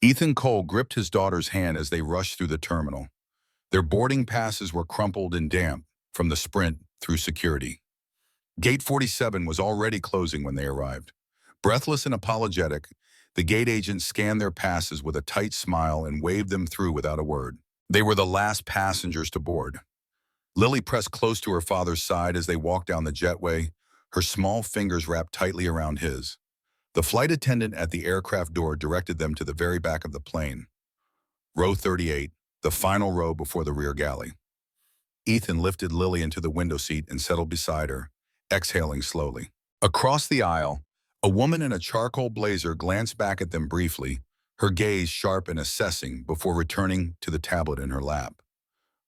Ethan Cole gripped his daughter's hand as they rushed through the terminal. Their boarding passes were crumpled and damp from the sprint through security. Gate 47 was already closing when they arrived. Breathless and apologetic, the gate agent scanned their passes with a tight smile and waved them through without a word. They were the last passengers to board. Lily pressed close to her father's side as they walked down the jetway, her small fingers wrapped tightly around his. The flight attendant at the aircraft door directed them to the very back of the plane. Row 38, the final row before the rear galley. Ethan lifted Lily into the window seat and settled beside her, exhaling slowly. Across the aisle, a woman in a charcoal blazer glanced back at them briefly, her gaze sharp and assessing before returning to the tablet in her lap.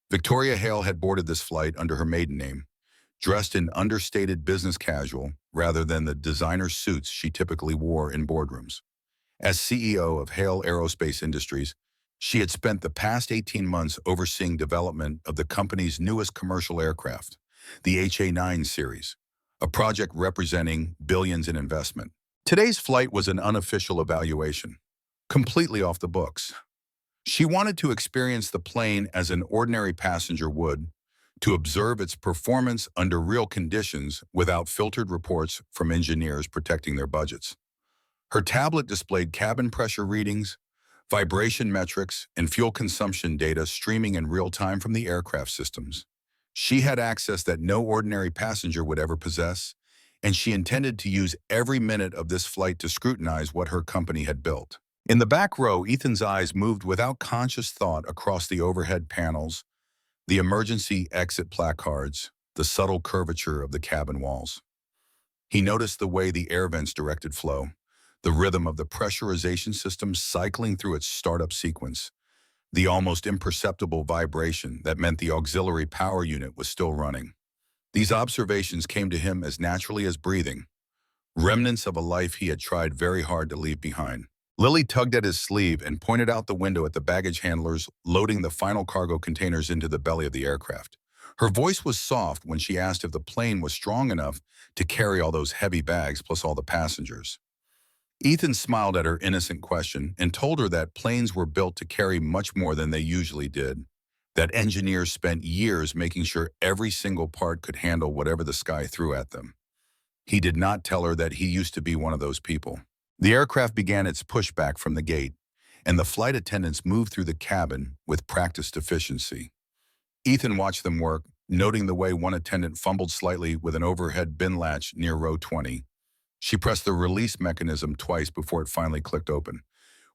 Victoria Hale had boarded this flight under her maiden name, dressed in understated business casual rather than the designer suits she typically wore in boardrooms. As CEO of Hale Aerospace Industries, she had spent the past 18 months overseeing development of the company's newest commercial aircraft, the HA-9 series, a project representing billions in investment. Today's flight was an unofficial evaluation, completely off the books. She wanted to experience the plane as an ordinary passenger would, to observe its performance under real conditions without filtered reports from engineers protecting their budgets. Her tablet displayed cabin pressure readings, vibration metrics, and fuel consumption data streaming in real time from the aircraft systems. She had access that no ordinary passenger would ever possess, and she intended to use every minute of this flight to scrutinize what her company had built. In the back row, Ethan's eyes moved without conscious thought across the overhead panels, the emergency exit placards, the subtle curvature of the cabin walls. He noticed the way the air vents directed flow, the rhythm of the pressurization system cycling through its startup sequence, the almost imperceptible vibration that meant the auxiliary power unit was still running. These observations came to him as naturally as breathing, remnants of a life he had tried very hard to leave behind. Lily tugged at his sleeve and pointed out the window at the baggage handlers loading the final cargo containers into the belly of the aircraft. Her voice was soft when she asked if the plane was strong enough to carry all those heavy bags plus all the passengers. Ethan smiled at her innocent question and told her that planes were built to carry much more than they usually did, that engineers spent years making sure every single part could handle whatever the sky threw at them. He did not tell her that he used to be one of those people. The aircraft began its pushback from the gate, and the flight attendants moved through the cabin with practiced efficiency. Ethan watched them work, noting the way one attendant fumbled slightly with an overhead bin latch near row 20. She pressed the release mechanism twice before it finally clicked open.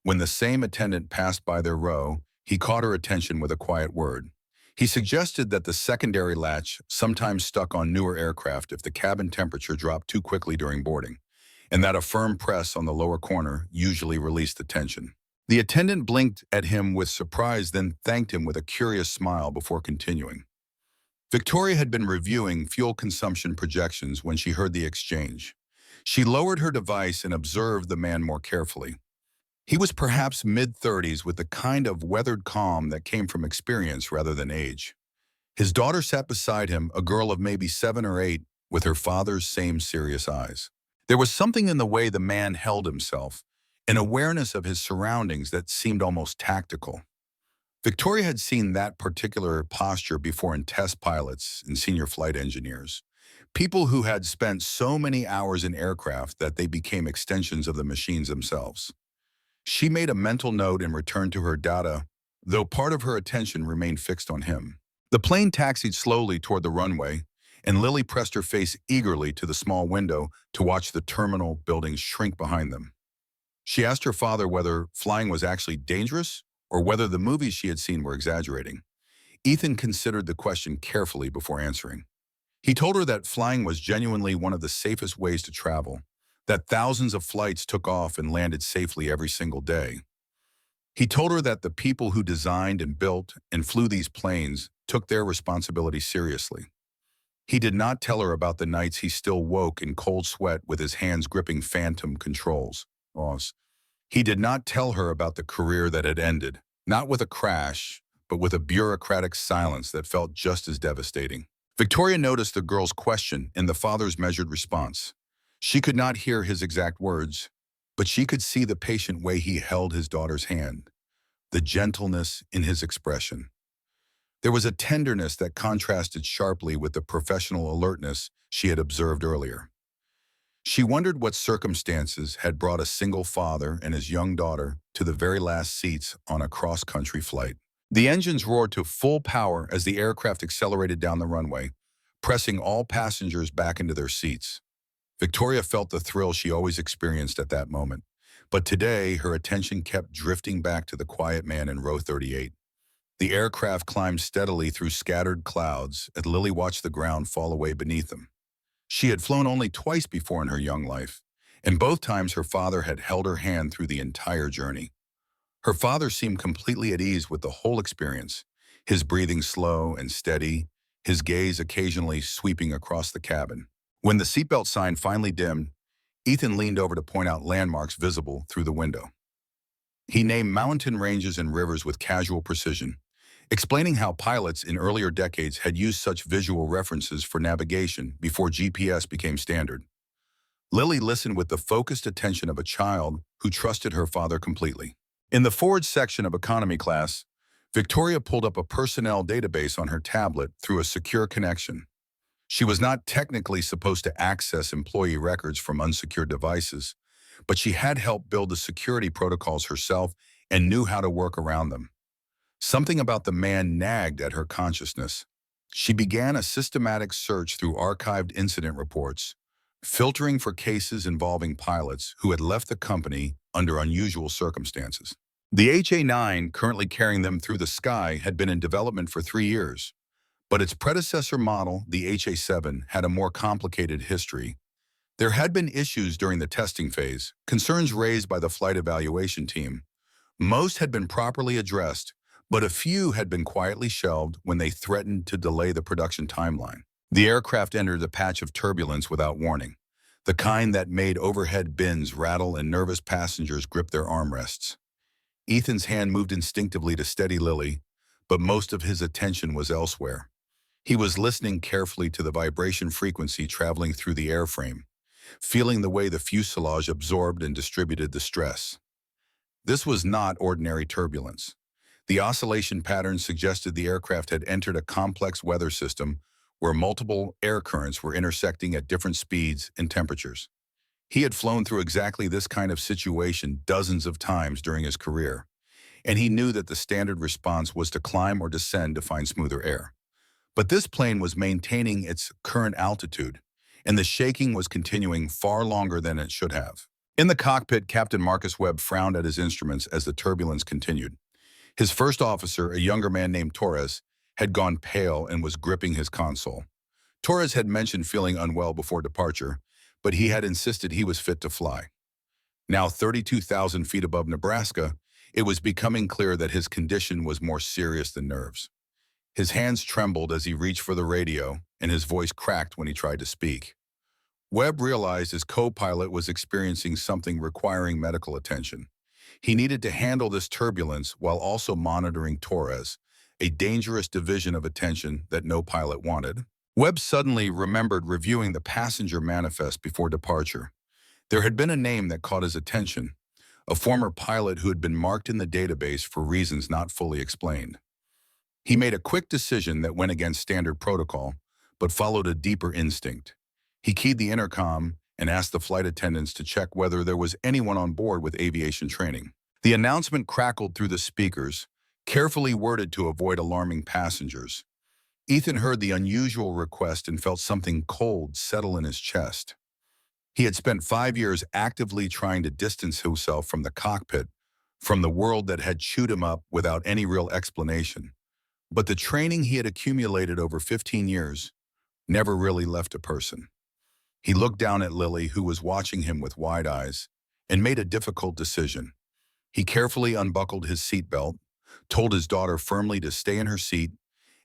When the same attendant passed by their row, he caught her attention with a quiet word. He suggested that the secondary latch sometimes stuck on newer aircraft if the cabin temperature dropped too quickly during boarding, and that a firm press on the lower corner usually released the tension. The attendant blinked at him with surprise, then thanked him with a curious smile before continuing. Victoria had been reviewing fuel consumption projections when she heard the exchange. She lowered her device and observed the man more carefully. He was perhaps mid-30s with the kind of weathered calm that came from experience rather than age. His daughter sat beside him, a girl of maybe 7 or 8, with her father's same serious eyes. There was something in the way the man held himself, an awareness of his surroundings that seemed almost tactical. Victoria had seen that particular posture before in test pilots and senior flight engineers, people who had spent so many hours in aircraft that they became extensions of the machines themselves. She made a mental note and returned to her data, though part of her attention remained fixed on him. The plane taxied slowly toward the runway, and Lily pressed her face eagerly to the small window to watch the terminal buildings shrink behind them. She asked her father whether flying was actually dangerous or whether the movies she had seen were exaggerating. Ethan considered the question carefully before answering. He told her that flying was genuinely one of the safest ways to travel, that thousands of flights took off and landed safely every single day. He told her that the people who designed and built and flew these planes took their responsibility seriously. He did not tell her about the nights he still woke in cold sweat with his hands gripping phantom controls. He did not tell her about the career that had ended, not with a crash, but with a bureaucratic silence that felt just as devastating. Victoria noticed the girl's question and the father's measured response. She could not hear his exact words, but she could see the patient way he held his daughter's hand, the gentleness in his expression. There was a tenderness that contrasted sharply with the professional alertness she had observed earlier. She wondered what circumstances had brought a single father and his young daughter to the very last seats on a cross-country flight. The engines roared to full power as the aircraft accelerated down the runway, pressing all passengers back into their seats. Victoria felt the thrill she always experienced at that moment, but today her attention kept drifting back to the quiet man in row 38. The aircraft climbed steadily through scattered clouds as Lily watched the ground fall away beneath them. She had flown only twice before in her young life, and both times her father had held her hand through the entire journey. Her father seemed completely at ease with the whole experience, his breathing slow and steady, his gaze occasionally sweeping across the cabin. When the seatbelt sign finally dimmed, Ethan leaned over to point out landmarks visible through the window. He named mountain ranges and rivers with casual precision, explaining how pilots in earlier decades had used such visual references for navigation before GPS became standard. Lily listened with the focused attention of a child who trusted her father completely. In the forward section of economy class, Victoria pulled up a personnel database on her tablet through a secure connection. She was not technically supposed to access employee records from unsecured devices, but she had helped build the security protocols herself and knew how to work around them. Something about the man nagged at her consciousness. She began a systematic search through archived incident reports, filtering for cases involving pilots who had left the company under unusual circumstances. The HA-9, currently carrying them through the sky, had been in development for 3 years, but its predecessor model, the HA-7, had a more complicated history. There had been issues during the testing phase, concerns raised by the flight evaluation team. Most had been properly addressed, but a few had been quietly shelved when they threatened to delay the production timeline. The aircraft entered a patch of turbulence without warning, the kind that made overhead bins rattle and nervous passengers grip their armrests. Ethan's hand moved instinctively to steady Lily, but most of his attention was elsewhere. He was listening carefully to the vibration frequency traveling through the airframe, feeling the way the fuselage absorbed and distributed the stress. This was not ordinary turbulence. The oscillation pattern suggested the aircraft had entered a complex weather system where multiple air currents were intersecting at different speeds and temperatures. He had flown through exactly this kind of situation dozens of times during his career, and he knew that the standard response was to climb or descend to find smoother air. But this plane was maintaining its current altitude, and the shaking was continuing far longer than it should have. In the cockpit, Captain Marcus Webb frowned at his instruments as the turbulence continued. His first officer, a younger man named Torres, had gone pale and was gripping his console. Torres had mentioned feeling unwell before departure, but he had insisted he was fit to fly. Now 32,000 feet above Nebraska, it was becoming clear that his condition was more serious than nerves. His hands trembled as he reached for the radio, and his voice cracked when he tried to speak. Webb realized his co-pilot was experiencing something requiring medical attention. He needed to handle this turbulence while also monitoring Torres, a dangerous division of attention that no pilot wanted. Webb suddenly remembered reviewing the passenger manifest before departure. There had been a name that caught his attention, a former pilot who had been marked in the database for reasons not fully explained. He made a quick decision that went against standard protocol, but followed a deeper instinct. He keyed the intercom and asked the flight attendants to check whether there was anyone on board with aviation training. The announcement crackled through the speakers, carefully worded to avoid alarming passengers. Ethan heard the unusual request and felt something cold settle in his chest. He had spent 5 years actively trying to distance himself from the cockpit, from the world that had chewed him up without any real explanation. But the training he had accumulated over 15 years never really left a person. He looked down at Lily, who was watching him with wide eyes, and made a difficult decision. He carefully unbuckled his seatbelt, told his daughter firmly to stay in her seat,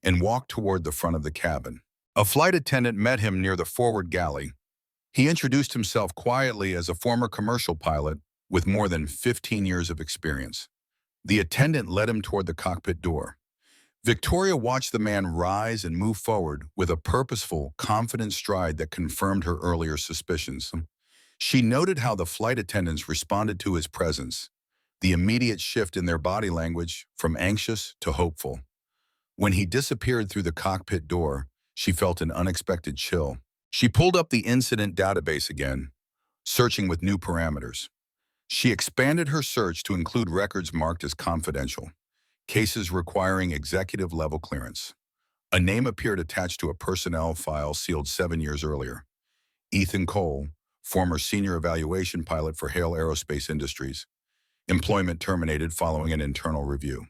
and walked toward the front of the cabin. A flight attendant met him near the forward galley. He introduced himself quietly as a former commercial pilot with more than 15 years of experience. The attendant led him toward the cockpit door. Victoria watched the man rise and move forward with a purposeful, confident stride that confirmed her earlier suspicions. She noted how the flight attendants responded to his presence, the immediate shift in their body language from anxious to hopeful. When he disappeared through the cockpit door, she felt an unexpected chill. She pulled up the incident database again, searching with new parameters. She expanded her search to include records marked as confidential, cases requiring executive-level clearance. A name appeared attached to a personnel file sealed 7 years earlier. Ethan Cole, former senior evaluation pilot for Hale Aerospace Industries. Employment terminated following an internal review.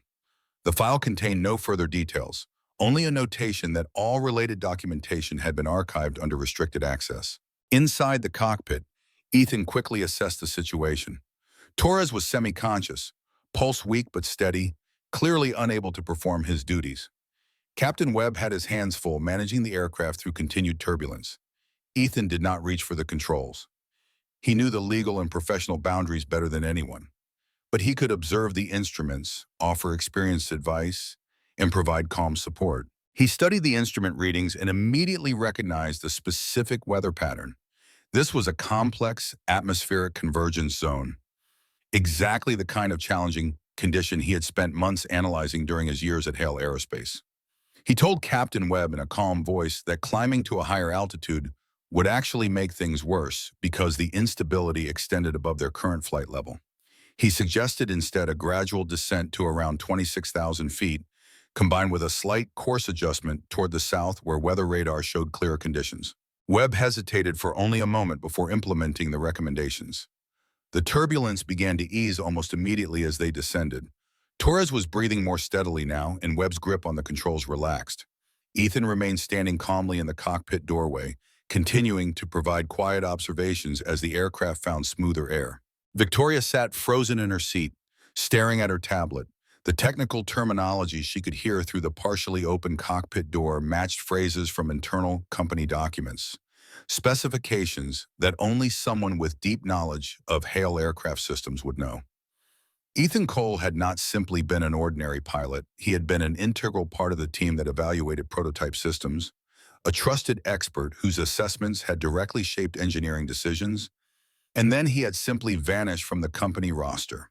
The file contained no further details, only a notation that all related documentation had been archived under restricted access. Inside the cockpit, Ethan quickly assessed the situation. Torres was semi-conscious, pulse weak but steady, clearly unable to perform his duties. Captain Webb had his hands full managing the aircraft through continued turbulence. Ethan did not reach for the controls. He knew the legal and professional boundaries better than anyone, but he could observe the instruments, offer experienced advice, and provide calm support. He studied the instrument readings and immediately recognized the specific weather pattern. This was a complex atmospheric convergence zone, exactly the kind of challenging condition he had spent months analyzing during his years at Hale Aerospace. He told Captain Webb in a calm voice that climbing to a higher altitude would actually make things worse because the instability extended above their current flight level. He suggested instead a gradual descent to around 26,000 feet, combined with a slight course adjustment toward the south where weather radar showed clearer conditions. Webb hesitated for only a moment before implementing the recommendations. The turbulence began to ease almost immediately as they descended. Torres was breathing more steadily now, and Webb's grip on the controls relaxed. Ethan remained standing calmly in the cockpit doorway, continuing to provide quiet observations as the aircraft found smoother air. Victoria sat frozen in her seat, staring at her tablet. The technical terminology she could hear through the partially open cockpit door matched phrases from internal company documents, specifications that only someone with deep knowledge of Hale aircraft systems would know. Ethan Cole had not simply been an ordinary pilot. He had been an integral part of the team that evaluated prototype systems, a trusted expert whose assessments had directly shaped engineering decisions, and then he had simply vanished from the company roster.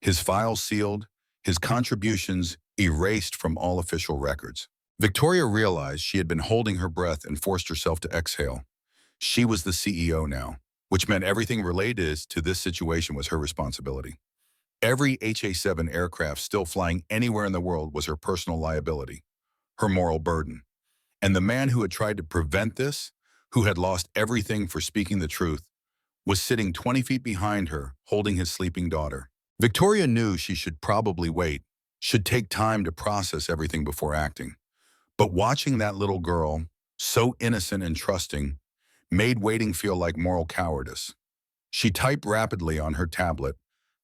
His file sealed, his contributions erased from all official records. Victoria realized she had been holding her breath and forced herself to exhale. She was the CEO now, which meant everything related to this situation was her responsibility. Every HA-7 aircraft still flying anywhere in the world was her personal liability, her moral burden. And the man who had tried to prevent this, who had lost everything for speaking the truth, was sitting 20 feet behind her, holding his sleeping daughter. Victoria knew she should probably wait, should take time to process everything before acting. But watching that little girl, so innocent and trusting, made waiting feel like moral cowardice. She typed rapidly on her tablet,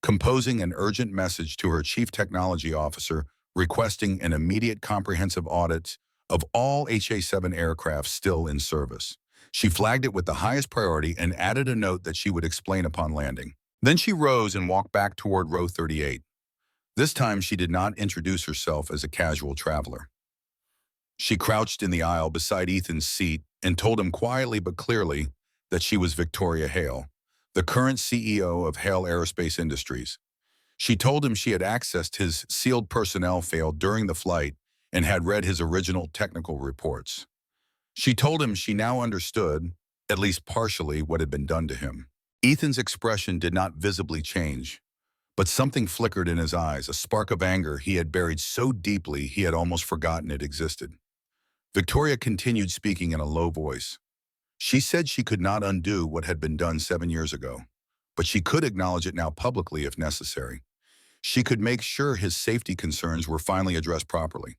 composing an urgent message to her chief technology officer requesting an immediate comprehensive audit of all HA-7 aircraft still in service. She flagged it with the highest priority and added a note that she would explain upon landing. Then she rose and walked back toward row 38. This time she did not introduce herself as a casual traveler. She crouched in the aisle beside Ethan's seat and told him quietly but clearly that she was Victoria Hale, the current CEO of Hale Aerospace Industries. She told him she had accessed his sealed personnel file during the flight and had read his original technical reports. She told him she now understood, at least partially, what had been done to him. Ethan's expression did not visibly change, but something flickered in his eyes, a spark of anger he had buried so deeply he had almost forgotten it existed. Victoria continued speaking in a low voice. She said she could not undo what had been done 7 years ago, but she could acknowledge it now publicly if necessary. She could make sure his safety concerns were finally addressed properly.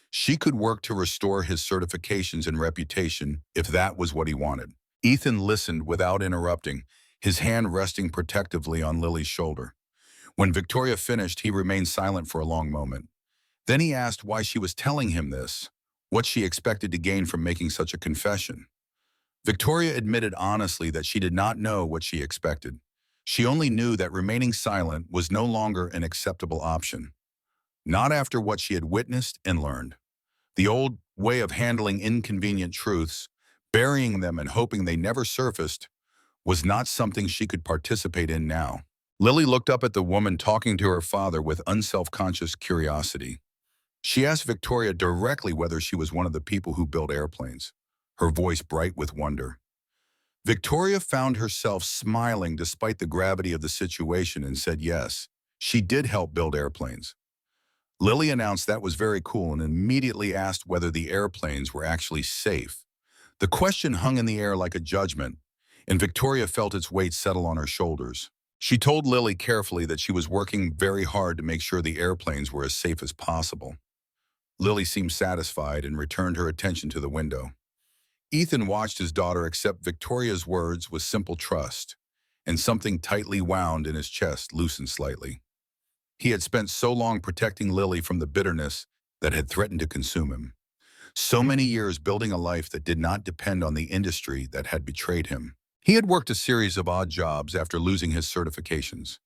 She could work to restore his certifications and reputation if that was what he wanted. Ethan listened without interrupting, his hand resting protectively on Lily's shoulder. When Victoria finished, he remained silent for a long moment. Then he asked why she was telling him this, what she expected to gain from making such a confession. Victoria admitted honestly that she did not know what she expected. She only knew that remaining silent was no longer an acceptable option. Not after what she had witnessed and learned. The old way of handling inconvenient truths, burying them and hoping they never surfaced, was not something she could participate in now. Lily looked up at the woman talking to her father with unself-conscious curiosity. She asked Victoria directly whether she was one of the people who built airplanes, her voice bright with wonder. Victoria found herself smiling despite the gravity of the situation and said yes, she did help build airplanes. Lily announced that was very cool and immediately asked whether the airplanes were actually safe. The question hung in the air like a judgment, and Victoria felt its weight settle on her shoulders. She told Lily carefully that she was working very hard to make sure the airplanes were as safe as possible. Lily seemed satisfied and returned her attention to the window. Ethan watched his daughter accept Victoria's words with simple trust, and something tightly wound in his chest loosened slightly. He had spent so long protecting Lily from the bitterness that had threatened to consume him. So many years building a life that did not depend on the industry that had betrayed him. He had worked a series of odd jobs after losing his certifications,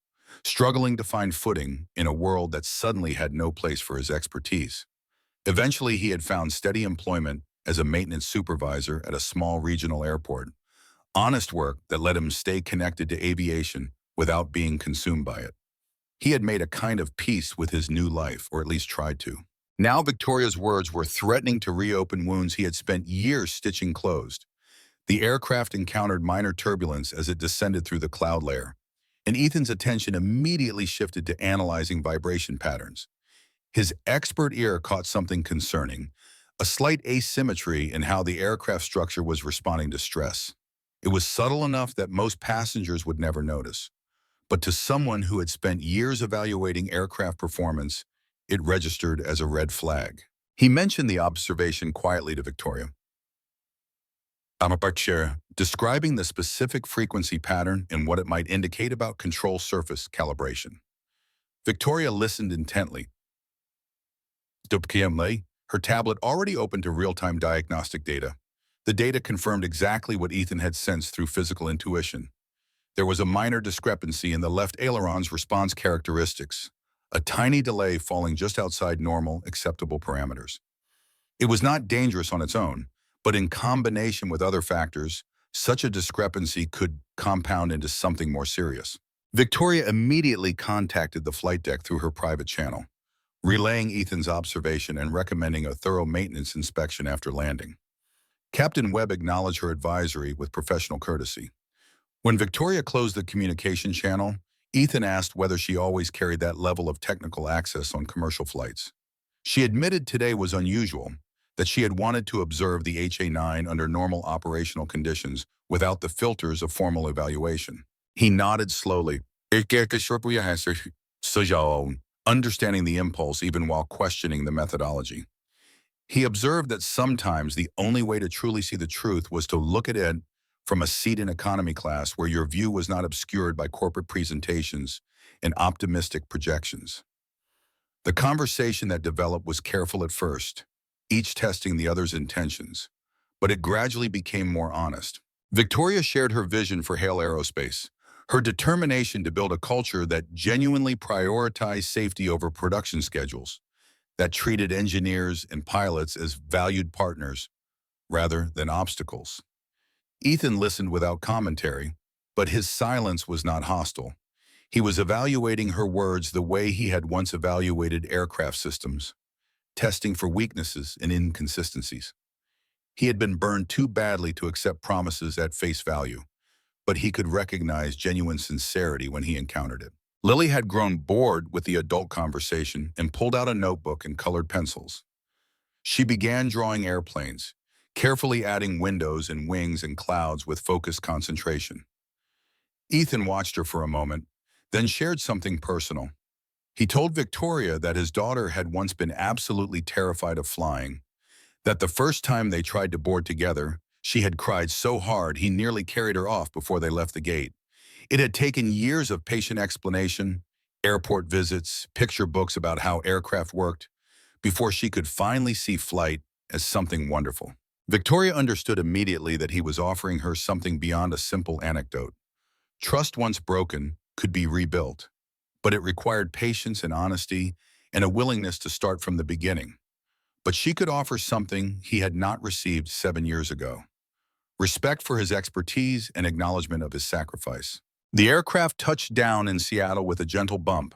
struggling to find footing in a world that suddenly had no place for his expertise. Eventually, he had found steady employment as a maintenance supervisor at a small regional airport, honest work that let him stay connected to aviation without being consumed by it. He had made a kind of peace with his new life, or at least tried to. Now Victoria's words were threatening to reopen wounds he had spent years stitching closed. The aircraft encountered minor turbulence as it descended through the cloud layer, and Ethan's attention immediately shifted to analyzing vibration patterns. His expert ear caught something concerning, a slight asymmetry in how the aircraft structure was responding to stress. It was subtle enough that most passengers would never notice, but to someone who had spent years evaluating aircraft performance, it registered as a red flag. He mentioned the observation quietly to Victoria. Describing the specific frequency pattern and what it might indicate about control surface calibration. Victoria listened intently. Her tablet already opened to real-time diagnostic data. The data confirmed exactly what Ethan had sensed through physical intuition. There was a minor discrepancy in the left aileron's response characteristics, a tiny delay falling just outside normal, acceptable parameters. It was not dangerous on its own, but in combination with other factors, such a discrepancy could compound into something more serious. Victoria immediately contacted the flight deck through her private channel, relaying Ethan's observation and recommending a thorough maintenance inspection after landing. Captain Webb acknowledged her advisory with professional courtesy. When Victoria closed the communication channel, Ethan asked whether she always carried that level of technical access on commercial flights. She admitted today was unusual, that she had wanted to observe the HA-9 under normal operational conditions without the filters of formal evaluation. He nodded slowly, understanding the impulse even while questioning the methodology. He observed that sometimes the only way to truly see the truth was to look at it from a seat in economy class where your view was not obscured by corporate presentations and optimistic projections. The conversation that developed was careful at first, each testing the other's intentions, but it gradually became more honest. Victoria shared her vision for Hale Aerospace, her determination to build a culture that genuinely prioritized safety over production schedules, that treated engineers and pilots as valued partners rather than obstacles. Ethan listened without commentary, but his silence was not hostile. He was evaluating her words the way he had once evaluated aircraft systems, testing for weaknesses and inconsistencies. He had been burned too badly to accept promises at face value, but he could recognize genuine sincerity when he encountered it. Lily had grown bored with the adult conversation and pulled out a notebook and colored pencils. She began drawing airplanes, carefully adding windows and wings and clouds with focused concentration. Ethan watched her for a moment, then shared something personal. He told Victoria that his daughter had once been absolutely terrified of flying, that the first time they tried to board together, she had cried so hard he nearly carried her off before they left the gate. It had taken years of patient explanation, airport visits, picture books about how aircraft worked, before she could finally see flight as something wonderful. Victoria understood immediately that he was offering her something beyond a simple anecdote. Trust once broken could be rebuilt, but it required patience and honesty and a willingness to start from the beginning. But she could offer something he had not received 7 years ago: respect for his expertise and acknowledgement of his sacrifice. The aircraft touched down in Seattle with a gentle bump.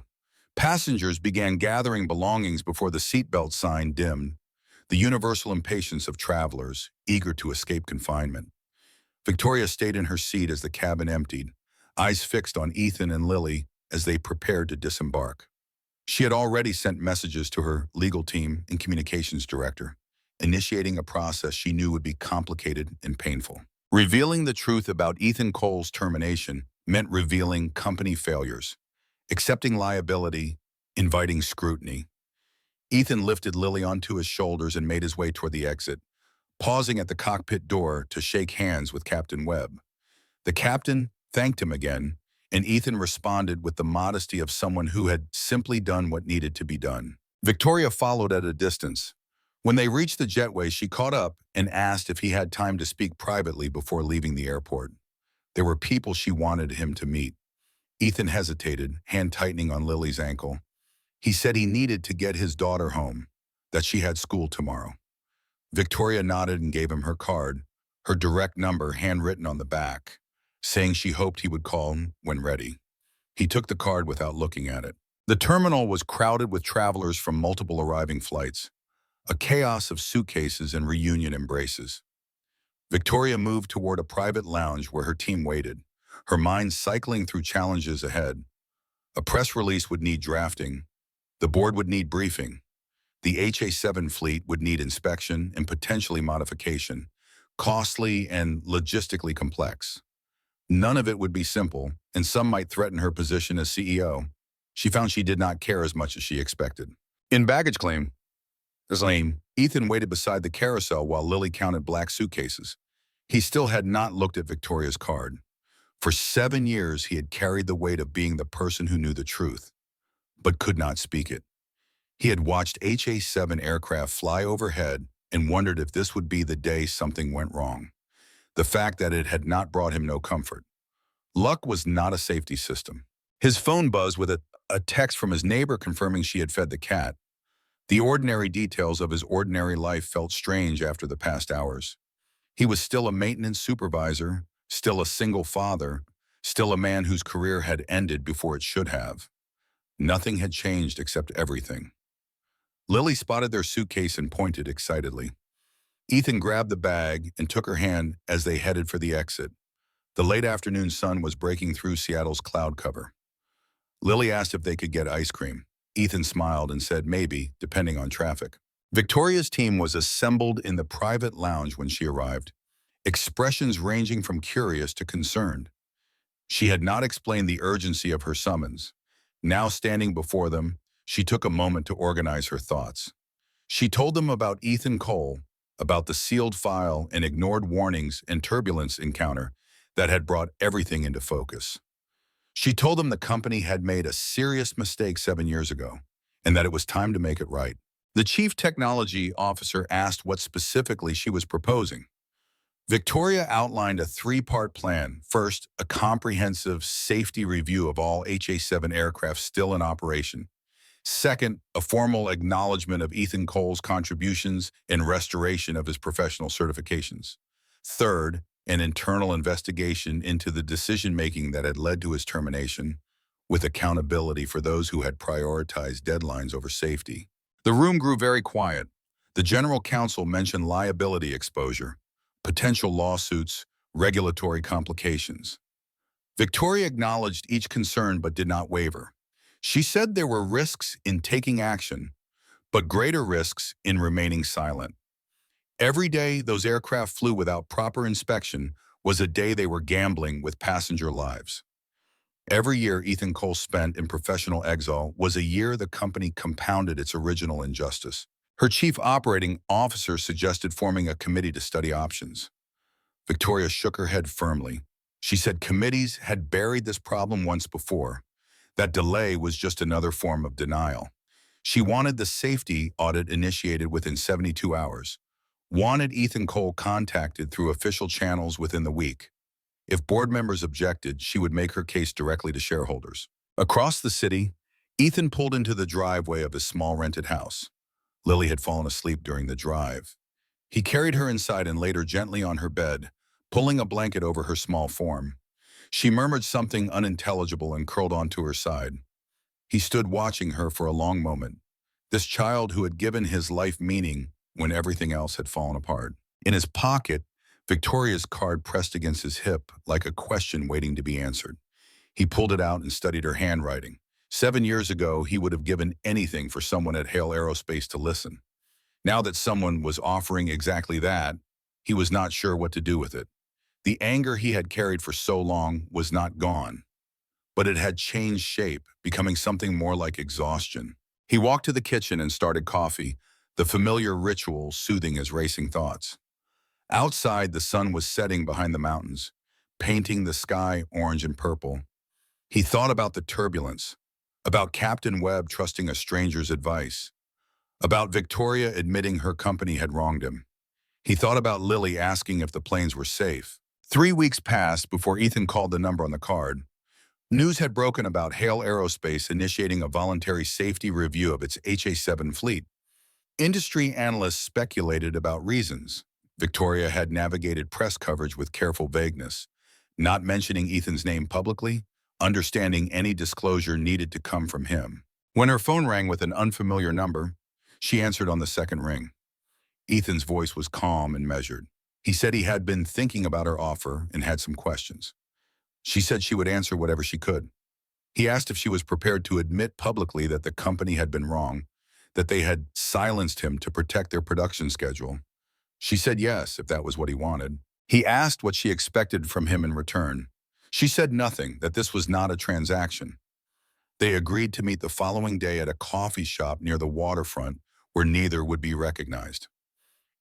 Passengers began gathering belongings before the seatbelt sign dimmed, the universal impatience of travelers eager to escape confinement. Victoria stayed in her seat as the cabin emptied, eyes fixed on Ethan and Lily as they prepared to disembark. She had already sent messages to her legal team and communications director, initiating a process she knew would be complicated and painful. Revealing the truth about Ethan Cole's termination meant revealing company failures, accepting liability, inviting scrutiny. Ethan lifted Lily onto his shoulders and made his way toward the exit, pausing at the cockpit door to shake hands with Captain Webb. The captain thanked him again, and Ethan responded with the modesty of someone who had simply done what needed to be done. Victoria followed at a distance. When they reached the jetway, she caught up and asked if he had time to speak privately before leaving the airport. There were people she wanted him to meet. Ethan hesitated, hand tightening on Lily's ankle. He said he needed to get his daughter home, that she had school tomorrow. Victoria nodded and gave him her card, her direct number handwritten on the back, saying she hoped he would call when ready. He took the card without looking at it. The terminal was crowded with travelers from multiple arriving flights, a chaos of suitcases and reunion embraces. Victoria moved toward a private lounge where her team waited, her mind cycling through challenges ahead. A press release would need drafting. The board would need briefing. The HA-7 fleet would need inspection and potentially modification, costly and logistically complex. None of it would be simple, and some might threaten her position as CEO. She found she did not care as much as she expected. In baggage claim, Ethan waited beside the carousel while Lily counted black suitcases. He still had not looked at Victoria's card. For 7 years, he had carried the weight of being the person who knew the truth, but could not speak it. He had watched HA-7 aircraft fly overhead and wondered if this would be the day something went wrong. The fact that it had not brought him no comfort. Luck was not a safety system. His phone buzzed with a text from his neighbor confirming she had fed the cat. The ordinary details of his ordinary life felt strange after the past hours. He was still a maintenance supervisor, still a single father, still a man whose career had ended before it should have. Nothing had changed except everything. Lily spotted their suitcase and pointed excitedly. Ethan grabbed the bag and took her hand as they headed for the exit. The late afternoon sun was breaking through Seattle's cloud cover. Lily asked if they could get ice cream. Ethan smiled and said maybe, depending on traffic. Victoria's team was assembled in the private lounge when she arrived, expressions ranging from curious to concerned. She had not explained the urgency of her summons. Now standing before them, she took a moment to organize her thoughts. She told them about Ethan Cole, about the sealed file and ignored warnings and turbulence encounter that had brought everything into focus. She told them the company had made a serious mistake 7 years ago, and that it was time to make it right. The chief technology officer asked what specifically she was proposing. Victoria outlined a 3-part plan. First, a comprehensive safety review of all HA-7 aircraft still in operation. Second, a formal acknowledgement of Ethan Cole's contributions and restoration of his professional certifications. Third, an internal investigation into the decision-making that had led to his termination, with accountability for those who had prioritized deadlines over safety. The room grew very quiet. The general counsel mentioned liability exposure, potential lawsuits, regulatory complications. Victoria acknowledged each concern but did not waver. She said there were risks in taking action, but greater risks in remaining silent. Every day those aircraft flew without proper inspection was a day they were gambling with passenger lives. Every year Ethan Cole spent in professional exile was a year the company compounded its original injustice. Her chief operating officer suggested forming a committee to study options. Victoria shook her head firmly. She said committees had buried this problem once before. That delay was just another form of denial. She wanted the safety audit initiated within 72 hours. Wanted Ethan Cole contacted through official channels within the week. If board members objected, she would make her case directly to shareholders. Across the city, Ethan pulled into the driveway of his small rented house. Lily had fallen asleep during the drive. He carried her inside and laid her gently on her bed, pulling a blanket over her small form. She murmured something unintelligible and curled onto her side. He stood watching her for a long moment, this child who had given his life meaning when everything else had fallen apart. In his pocket, Victoria's card pressed against his hip like a question waiting to be answered. He pulled it out and studied her handwriting. 7 years ago, he would have given anything for someone at Hale Aerospace to listen. Now that someone was offering exactly that, he was not sure what to do with it. The anger he had carried for so long was not gone, but it had changed shape, becoming something more like exhaustion. He walked to the kitchen and started coffee, the familiar ritual soothing his racing thoughts. Outside, the sun was setting behind the mountains, painting the sky orange and purple. He thought about the turbulence, about Captain Webb trusting a stranger's advice, about Victoria admitting her company had wronged him. He thought about Lily asking if the planes were safe. 3 weeks passed before Ethan called the number on the card. News had broken about Hale Aerospace initiating a voluntary safety review of its HA-7 fleet. Industry analysts speculated about reasons. Victoria had navigated press coverage with careful vagueness, not mentioning Ethan's name publicly, understanding any disclosure needed to come from him. When her phone rang with an unfamiliar number, she answered on the second ring. Ethan's voice was calm and measured. He said he had been thinking about her offer and had some questions. She said she would answer whatever she could. He asked if she was prepared to admit publicly that the company had been wrong, that they had silenced him to protect their production schedule. She said yes, if that was what he wanted. He asked what she expected from him in return. She said nothing, that this was not a transaction. They agreed to meet the following day at a coffee shop near the waterfront where neither would be recognized.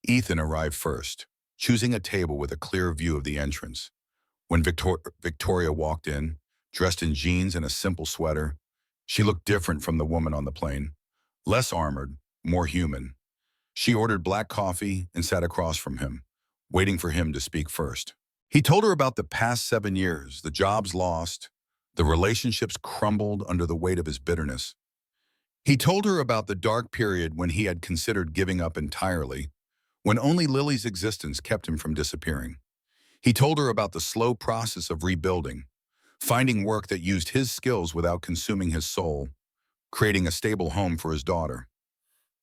Ethan arrived first, choosing a table with a clear view of the entrance. When Victoria walked in, dressed in jeans and a simple sweater, she looked different from the woman on the plane. Less armored, more human. She ordered black coffee and sat across from him, waiting for him to speak first. He told her about the past 7 years, the jobs lost, the relationships crumbled under the weight of his bitterness. He told her about the dark period when he had considered giving up entirely, when only Lily's existence kept him from disappearing. He told her about the slow process of rebuilding, finding work that used his skills without consuming his soul, creating a stable home for his daughter.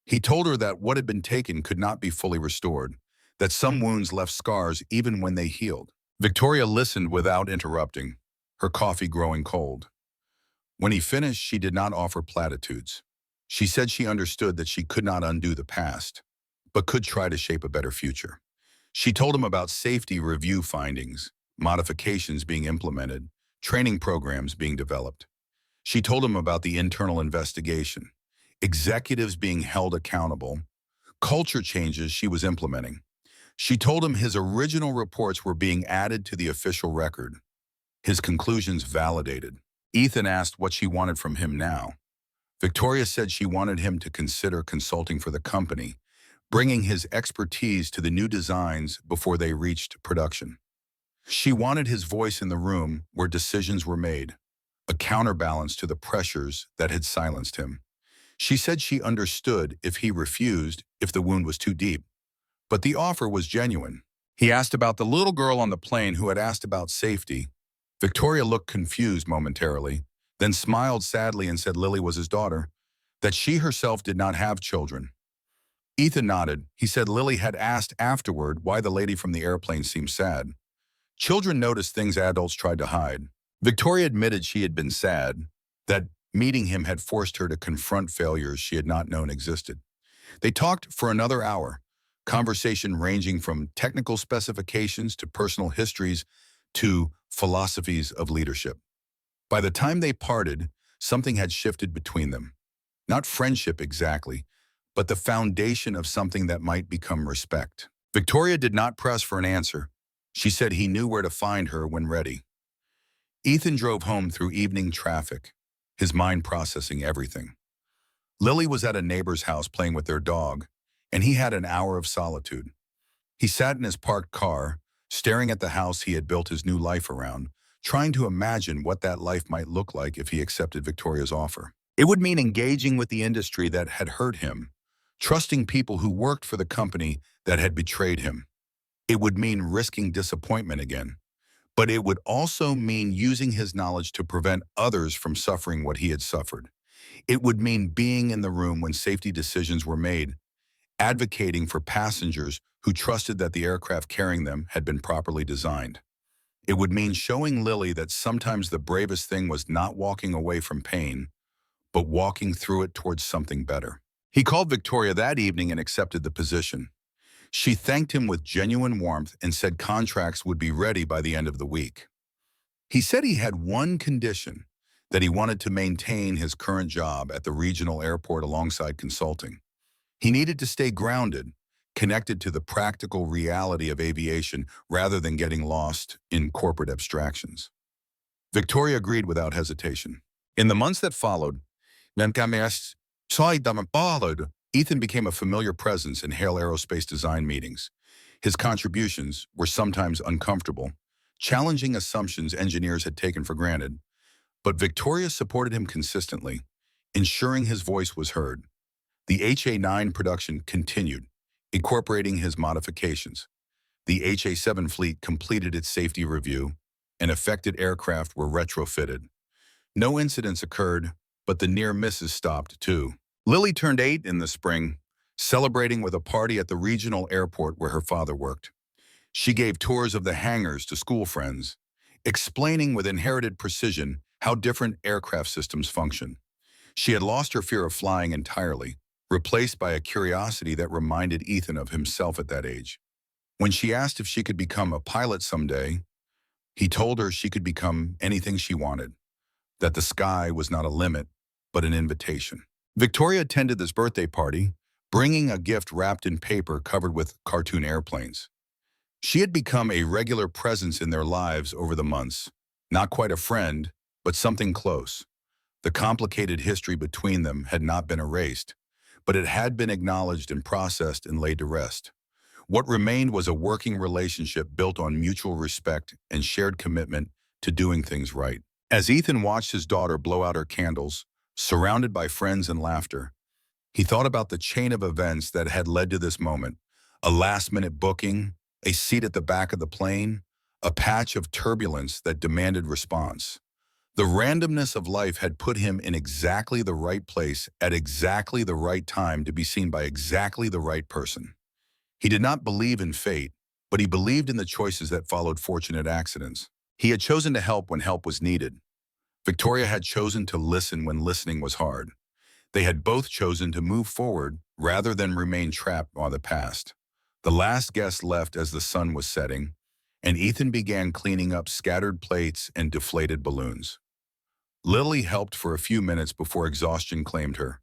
He told her that what had been taken could not be fully restored, that some wounds left scars even when they healed. Victoria listened without interrupting, her coffee growing cold. When he finished, she did not offer platitudes. She said she understood that she could not undo the past, but could try to shape a better future. She told him about safety review findings, modifications being implemented, training programs being developed. She told him about the internal investigation, executives being held accountable, culture changes she was implementing. She told him his original reports were being added to the official record, his conclusions validated. Ethan asked what she wanted from him now. Victoria said she wanted him to consider consulting for the company, bringing his expertise to the new designs before they reached production. She wanted his voice in the room where decisions were made, a counterbalance to the pressures that had silenced him. She said she understood if he refused, if the wound was too deep. But the offer was genuine. He asked about the little girl on the plane who had asked about safety. Victoria looked confused momentarily, then smiled sadly and said Lily was his daughter, that she herself did not have children. Ethan nodded. He said Lily had asked afterward why the lady from the airplane seemed sad. Children noticed things adults tried to hide. Victoria admitted she had been sad, that meeting him had forced her to confront failures she had not known existed. They talked for another hour, conversation ranging from technical specifications to personal histories to philosophies of leadership. By the time they parted, something had shifted between them. Not friendship exactly, but the foundation of something that might become respect. Victoria did not press for an answer. She said he knew where to find her when ready. Ethan drove home through evening traffic, his mind processing everything. Lily was at a neighbor's house playing with their dog, and he had an hour of solitude. He sat in his parked car, staring at the house he had built his new life around, trying to imagine what that life might look like if he accepted Victoria's offer. It would mean engaging with the industry that had hurt him, trusting people who worked for the company that had betrayed him. It would mean risking disappointment again, but it would also mean using his knowledge to prevent others from suffering what he had suffered. It would mean being in the room when safety decisions were made, advocating for passengers who trusted that the aircraft carrying them had been properly designed. It would mean showing Lily that sometimes the bravest thing was not walking away from pain, but walking through it towards something better. He called Victoria that evening and accepted the position. She thanked him with genuine warmth and said contracts would be ready by the end of the week. He said he had one condition, that he wanted to maintain his current job at the regional airport alongside consulting. He needed to stay grounded, connected to the practical reality of aviation rather than getting lost in corporate abstractions. Victoria agreed without hesitation. In the months that followed, Ethan became a familiar presence in Hale Aerospace design meetings. His contributions were sometimes uncomfortable, challenging assumptions engineers had taken for granted, but Victoria supported him consistently, ensuring his voice was heard. The HA-9 production continued, incorporating his modifications. The HA-7 fleet completed its safety review, and affected aircraft were retrofitted. No incidents occurred, but the near misses stopped too. Lily turned 8 in the spring, celebrating with a party at the regional airport where her father worked. She gave tours of the hangars to school friends, explaining with inherited precision how different aircraft systems function. She had lost her fear of flying entirely, replaced by a curiosity that reminded Ethan of himself at that age. When she asked if she could become a pilot someday, he told her she could become anything she wanted, that the sky was not a limit, but an invitation. Victoria attended this birthday party, bringing a gift wrapped in paper covered with cartoon airplanes. She had become a regular presence in their lives over the months, not quite a friend, but something close. The complicated history between them had not been erased, but it had been acknowledged and processed and laid to rest. What remained was a working relationship built on mutual respect and shared commitment to doing things right. As Ethan watched his daughter blow out her candles, surrounded by friends and laughter, he thought about the chain of events that had led to this moment: a last-minute booking, a seat at the back of the plane, a patch of turbulence that demanded response. The randomness of life had put him in exactly the right place at exactly the right time to be seen by exactly the right person. He did not believe in fate, but he believed in the choices that followed fortunate accidents. He had chosen to help when help was needed. Victoria had chosen to listen when listening was hard. They had both chosen to move forward rather than remain trapped by the past. The last guest left as the sun was setting, and Ethan began cleaning up scattered plates and deflated balloons. Lily helped for a few minutes before exhaustion claimed her,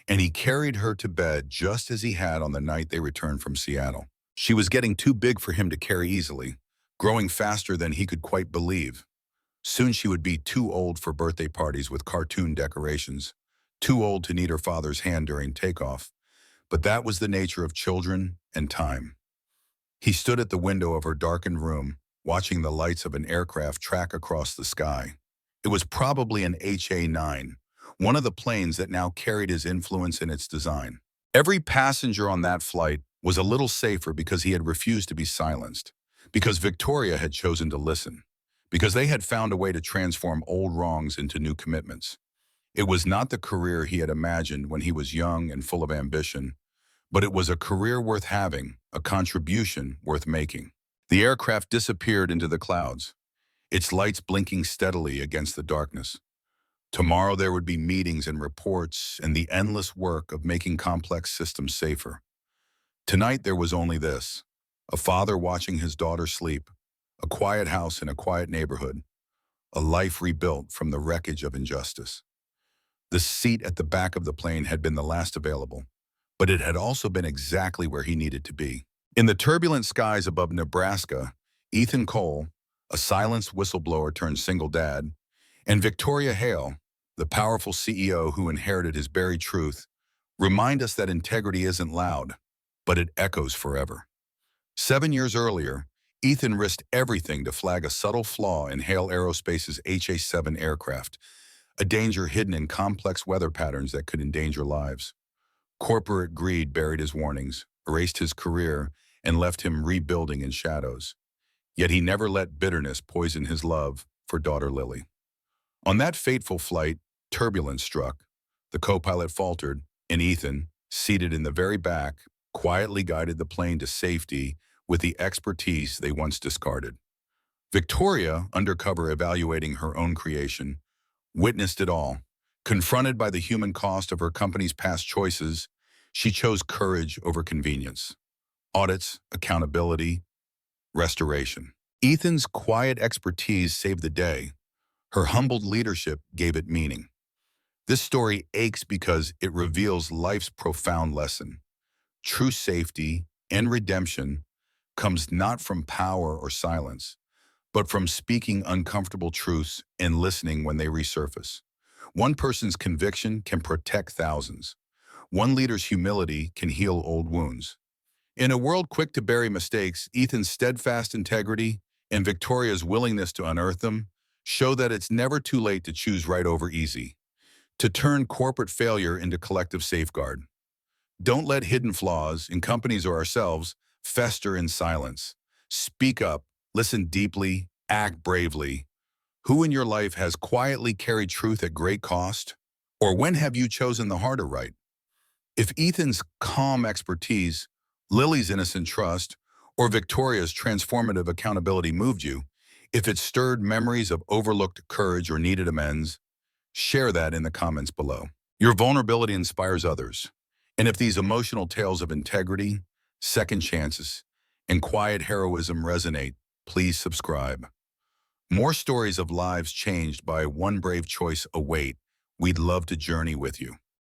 and he carried her to bed just as he had on the night they returned from Seattle. She was getting too big for him to carry easily, growing faster than he could quite believe. Soon she would be too old for birthday parties with cartoon decorations, too old to need her father's hand during takeoff. But that was the nature of children and time. He stood at the window of her darkened room, watching the lights of an aircraft track across the sky. It was probably an HA-9, one of the planes that now carried his influence in its design. Every passenger on that flight was a little safer because he had refused to be silenced, because Victoria had chosen to listen, because they had found a way to transform old wrongs into new commitments. It was not the career he had imagined when he was young and full of ambition, but it was a career worth having, a contribution worth making. The aircraft disappeared into the clouds, its lights blinking steadily against the darkness. Tomorrow there would be meetings and reports and the endless work of making complex systems safer. Tonight there was only this: a father watching his daughter sleep, a quiet house in a quiet neighborhood, a life rebuilt from the wreckage of injustice. The seat at the back of the plane had been the last available, but it had also been exactly where he needed to be. In the turbulent skies above Nebraska, Ethan Cole, a silenced whistleblower turned single dad, and Victoria Hale, the powerful CEO who inherited his buried truth, remind us that integrity isn't loud, but it echoes forever. 7 years earlier, Ethan risked everything to flag a subtle flaw in Hale Aerospace's HA-7 aircraft, a danger hidden in complex weather patterns that could endanger lives. Corporate greed buried his warnings, erased his career, and left him rebuilding in shadows. Yet he never let bitterness poison his love for daughter Lily. On that fateful flight, turbulence struck. The co-pilot faltered, and Ethan, seated in the very back, quietly guided the plane to safety with the expertise they once discarded. Victoria, undercover evaluating her own creation, witnessed it all. Confronted by the human cost of her company's past choices, she chose courage over convenience. Audits, accountability, restoration. Ethan's quiet expertise saved the day. Her humbled leadership gave it meaning. This story aches because it reveals life's profound lesson. True safety and redemption comes not from power or silence, but from speaking uncomfortable truths and listening when they resurface. One person's conviction can protect thousands. One leader's humility can heal old wounds. In a world quick to bury mistakes, Ethan's steadfast integrity and Victoria's willingness to unearth them show that it's never too late to choose right over easy, to turn corporate failure into collective safeguard. Don't let hidden flaws in companies or ourselves fester in silence. Speak up, listen deeply, act bravely. Who in your life has quietly carried truth at great cost? Or when have you chosen the harder right? If Ethan's calm expertise, Lily's innocent trust, or Victoria's transformative accountability moved you, if it stirred memories of overlooked courage or needed amends, share that in the comments below. Your vulnerability inspires others. And if these emotional tales of integrity, second chances, and quiet heroism resonate, please subscribe. More stories of lives changed by one brave choice await. We'd love to journey with you.